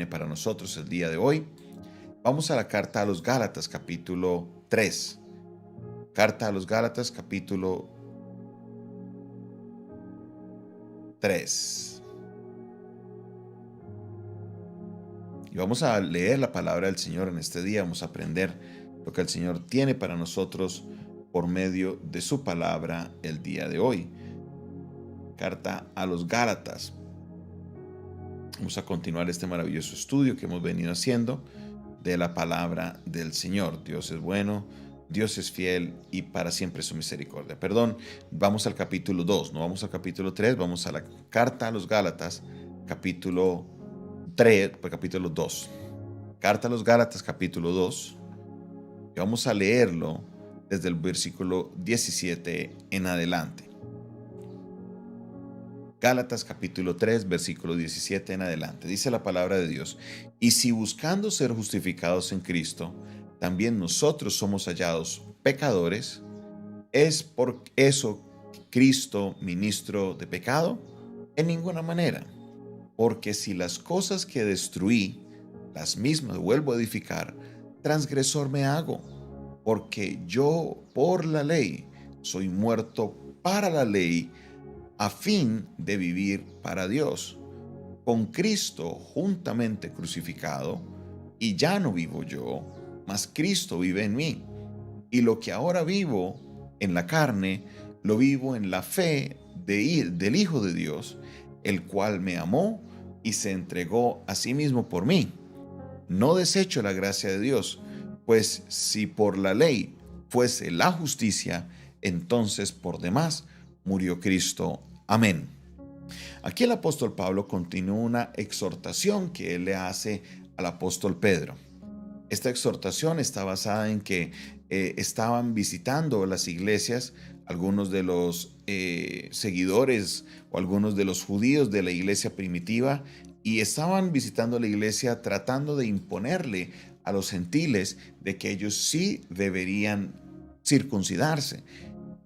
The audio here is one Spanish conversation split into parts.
tiene para nosotros el día de hoy. Vamos a la carta a los Gálatas, capítulo 3. Carta a los Gálatas, capítulo 3. Y vamos a leer la palabra del Señor en este día. Vamos a aprender lo que el Señor tiene para nosotros por medio de su palabra el día de hoy. Carta a los Gálatas. Vamos a continuar este maravilloso estudio que hemos venido haciendo de la palabra del Señor. Dios es bueno, Dios es fiel y para siempre su misericordia. Vamos al capítulo 2, no vamos al capítulo 3, vamos a la carta a los Gálatas, capítulo 2. Carta a los Gálatas, capítulo 2. Y vamos a leerlo desde el versículo 17 en adelante. Gálatas capítulo 3, versículo 17 en adelante. Dice la palabra de Dios: y si buscando ser justificados en Cristo, también nosotros somos hallados pecadores, ¿es por eso Cristo ministro de pecado? En ninguna manera, porque si las cosas que destruí, las mismas vuelvo a edificar, transgresor me hago, porque yo por la ley soy muerto para la ley, a fin de vivir para Dios. Con Cristo juntamente crucificado, y ya no vivo yo, mas Cristo vive en mí. Y lo que ahora vivo en la carne, lo vivo en la fe del Hijo de Dios, el cual me amó y se entregó a sí mismo por mí. No desecho la gracia de Dios, pues si por la ley fuese la justicia, entonces por demás murió Cristo. Amén. Aquí el apóstol Pablo continúa una exhortación que él le hace al apóstol Pedro. Esta exhortación está basada en que estaban visitando las iglesias algunos de los seguidores o algunos de los judíos de la iglesia primitiva, y estaban visitando la iglesia tratando de imponerle a los gentiles de que ellos sí deberían circuncidarse.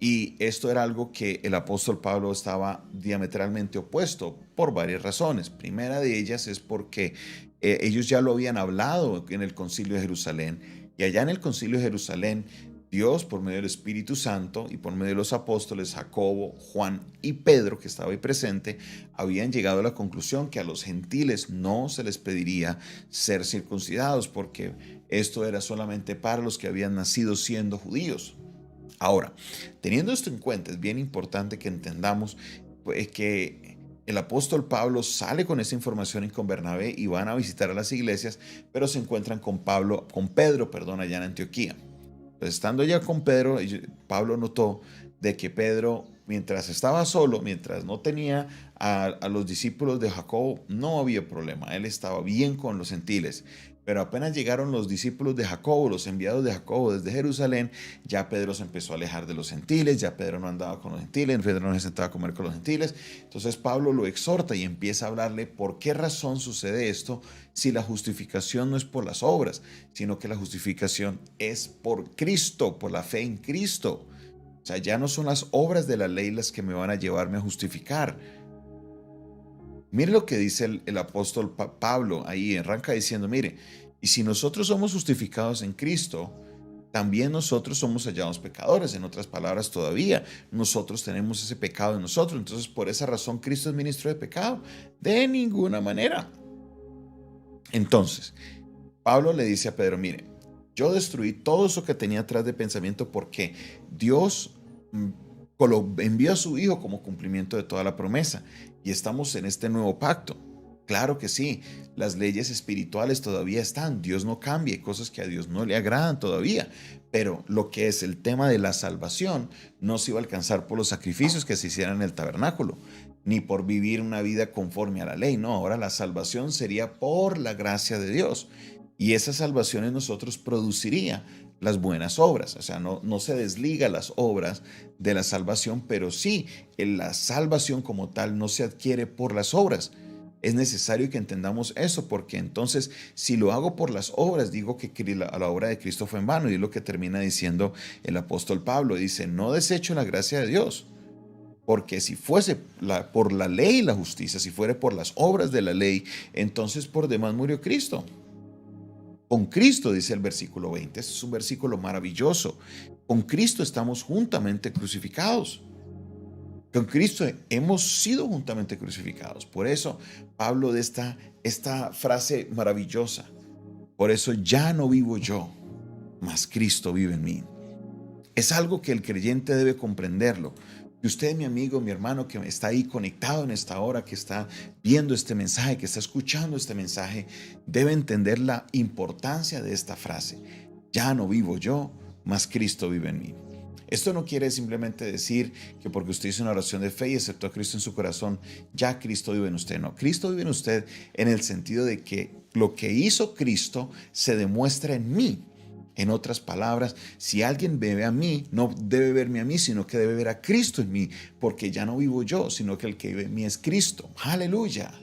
Y esto era algo que el apóstol Pablo estaba diametralmente opuesto por varias razones. Primera de ellas es porque ellos ya lo habían hablado en el Concilio de Jerusalén, y allá en el Concilio de Jerusalén Dios, por medio del Espíritu Santo y por medio de los apóstoles Jacobo, Juan y Pedro, que estaba ahí presente, habían llegado a la conclusión que a los gentiles no se les pediría ser circuncidados, porque esto era solamente para los que habían nacido siendo judíos. Ahora, teniendo esto en cuenta, es bien importante que entendamos que el apóstol Pablo sale con esta información y con Bernabé y van a visitar a las iglesias, pero se encuentran con Pedro, allá en Antioquía. Entonces, estando allá con Pedro, Pablo notó de que Pedro, mientras estaba solo, mientras no tenía a los discípulos de Jacobo, no había problema. Él estaba bien con los gentiles. Pero apenas llegaron los discípulos de Jacobo, los enviados de Jacobo desde Jerusalén, ya Pedro se empezó a alejar de los gentiles, ya Pedro no andaba con los gentiles, Pedro no se sentaba a comer con los gentiles. Entonces Pablo lo exhorta y empieza a hablarle por qué razón sucede esto, si la justificación no es por las obras, sino que la justificación es por Cristo, por la fe en Cristo. O sea, ya no son las obras de la ley las que me van a llevarme a justificar. Mire lo que dice el apóstol Pablo ahí, arranca diciendo, mire, y si nosotros somos justificados en Cristo, también nosotros somos hallados pecadores. En otras palabras, todavía nosotros tenemos ese pecado en nosotros. Entonces, por esa razón, Cristo es ministro de pecado. De ninguna manera. Entonces, Pablo le dice a Pedro, mire, yo destruí todo eso que tenía atrás de pensamiento porque Dios envió a su Hijo como cumplimiento de toda la promesa, y estamos en este nuevo pacto. Claro que sí, las leyes espirituales todavía están, Dios no cambia, hay cosas que a Dios no le agradan todavía, pero lo que es el tema de la salvación no se iba a alcanzar por los sacrificios que se hicieran en el tabernáculo, ni por vivir una vida conforme a la ley. No, ahora la salvación sería por la gracia de Dios, y esa salvación en nosotros produciría las buenas obras. O sea, no se desliga las obras de la salvación, pero sí, la salvación como tal no se adquiere por las obras. Es necesario que entendamos eso, porque entonces si lo hago por las obras, digo que la obra de Cristo fue en vano, y es lo que termina diciendo el apóstol Pablo. Dice, no desecho la gracia de Dios, Porque si fuese por la ley y la justicia, si fuera por las obras de la ley, entonces por demás murió Cristo. Con Cristo, dice el versículo 20, este es un versículo maravilloso. Con Cristo estamos juntamente crucificados. Con Cristo hemos sido juntamente crucificados. Por eso Pablo de esta frase maravillosa. Por eso ya no vivo yo, mas Cristo vive en mí. Es algo que el creyente debe comprenderlo. Y usted, mi amigo, mi hermano, que está ahí conectado en esta hora, que está viendo este mensaje, que está escuchando este mensaje, debe entender la importancia de esta frase. Ya no vivo yo, mas Cristo vive en mí. Esto no quiere simplemente decir que porque usted hizo una oración de fe y aceptó a Cristo en su corazón, ya Cristo vive en usted. No, Cristo vive en usted en el sentido de que lo que hizo Cristo se demuestra en mí. En otras palabras, si alguien me ve a mí, no debe verme a mí, sino que debe ver a Cristo en mí, porque ya no vivo yo, sino que el que vive en mí es Cristo. ¡Aleluya!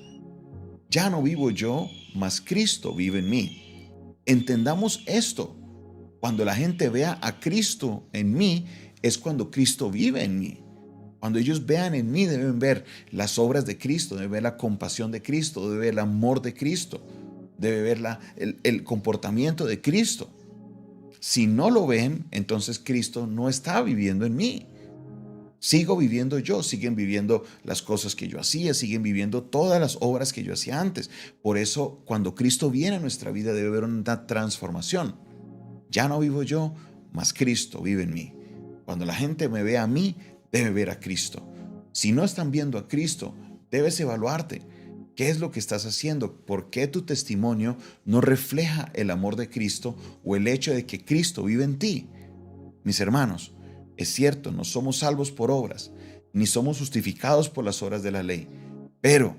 Ya no vivo yo, mas Cristo vive en mí. Entendamos esto. Cuando la gente vea a Cristo en mí, es cuando Cristo vive en mí. Cuando ellos vean en mí, deben ver las obras de Cristo, deben ver la compasión de Cristo, deben ver el amor de Cristo, deben ver el comportamiento de Cristo. Si no lo ven, entonces Cristo no está viviendo en mí. Sigo viviendo yo, siguen viviendo las cosas que yo hacía, siguen viviendo todas las obras que yo hacía antes. Por eso, cuando Cristo viene a nuestra vida, debe haber una transformación. Ya no vivo yo, mas Cristo vive en mí. Cuando la gente me ve a mí, debe ver a Cristo. Si no están viendo a Cristo, debes evaluarte. ¿Qué es lo que estás haciendo? ¿Por qué tu testimonio no refleja el amor de Cristo o el hecho de que Cristo vive en ti? Mis hermanos, es cierto, no somos salvos por obras, ni somos justificados por las obras de la ley, pero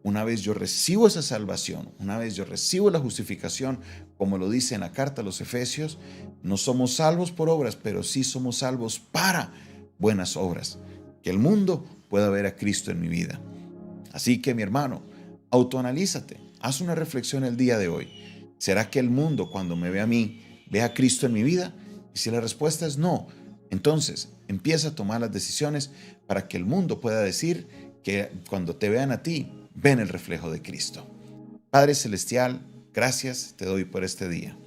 una vez yo recibo esa salvación, una vez yo recibo la justificación, como lo dice en la carta a los Efesios, no somos salvos por obras, pero sí somos salvos para buenas obras, que el mundo pueda ver a Cristo en mi vida. Así que, mi hermano, autoanalízate, haz una reflexión el día de hoy. ¿Será que el mundo, cuando me ve a mí, ve a Cristo en mi vida? Y si la respuesta es no, entonces empieza a tomar las decisiones para que el mundo pueda decir que cuando te vean a ti, ven el reflejo de Cristo. Padre Celestial, gracias te doy por este día.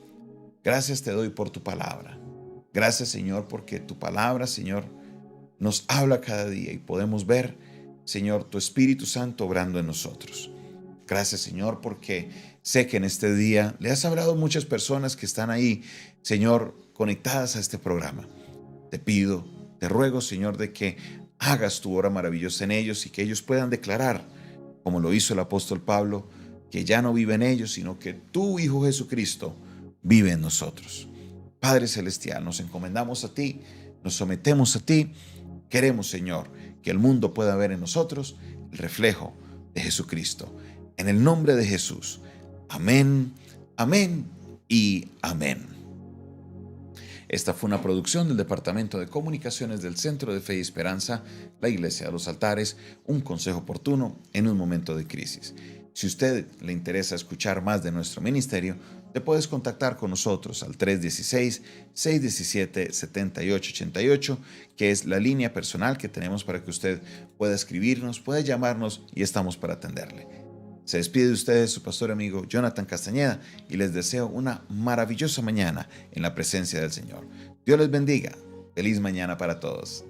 Gracias te doy por tu palabra. Gracias, Señor, porque tu palabra, Señor, nos habla cada día y podemos ver, Señor, tu Espíritu Santo obrando en nosotros. Gracias, Señor, porque sé que en este día le has hablado a muchas personas que están ahí, Señor, conectadas a este programa. Te pido, te ruego, Señor, de que hagas tu obra maravillosa en ellos y que ellos puedan declarar, como lo hizo el apóstol Pablo, que ya no vive en ellos, sino que tu Hijo Jesucristo vive en nosotros. Padre Celestial, nos encomendamos a ti, nos sometemos a ti. Queremos, Señor, que el mundo pueda ver en nosotros el reflejo de Jesucristo. En el nombre de Jesús. Amén, amén y amén. Esta fue una producción del Departamento de Comunicaciones del Centro de Fe y Esperanza, la Iglesia de los Altares, un consejo oportuno en un momento de crisis. Si a usted le interesa escuchar más de nuestro ministerio, te puedes contactar con nosotros al 316-617-7888, que es la línea personal que tenemos para que usted pueda escribirnos, pueda llamarnos y estamos para atenderle. Se despide de ustedes su pastor amigo Jonathan Castañeda y les deseo una maravillosa mañana en la presencia del Señor. Dios les bendiga. Feliz mañana para todos.